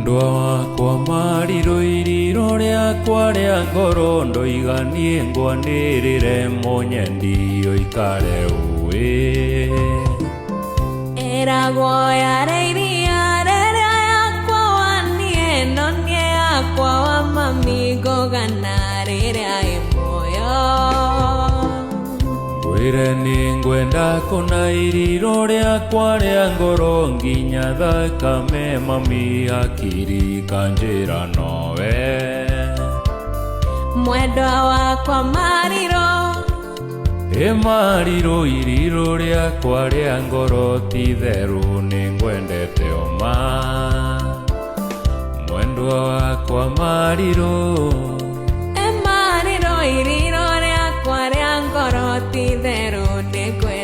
Mwendwa wakwa mariro iriro rĩakwa rĩa ngoro ndoiganie ngwanĩrĩre mũnyendi ũikare ũĩ. Eragwo yare iria rĩrĩa yakwa waniĩ no niĩ yakwa wa mami ngũgana rĩrĩa ĩ muoyo. Ngwĩre nĩ ngwenda kũna iriro rĩakwa rĩa ngoro nginya thakame mami hakiri kanjĩra nowe. Mwendwa wakwa mariro mariro iriro rĩakwa rĩa ngoro ti therũ nĩ ngwendete oma. Mwendwa wakwa mariro mariro iriro rĩakwa rĩa ngoro ti therũ nĩ ngwendete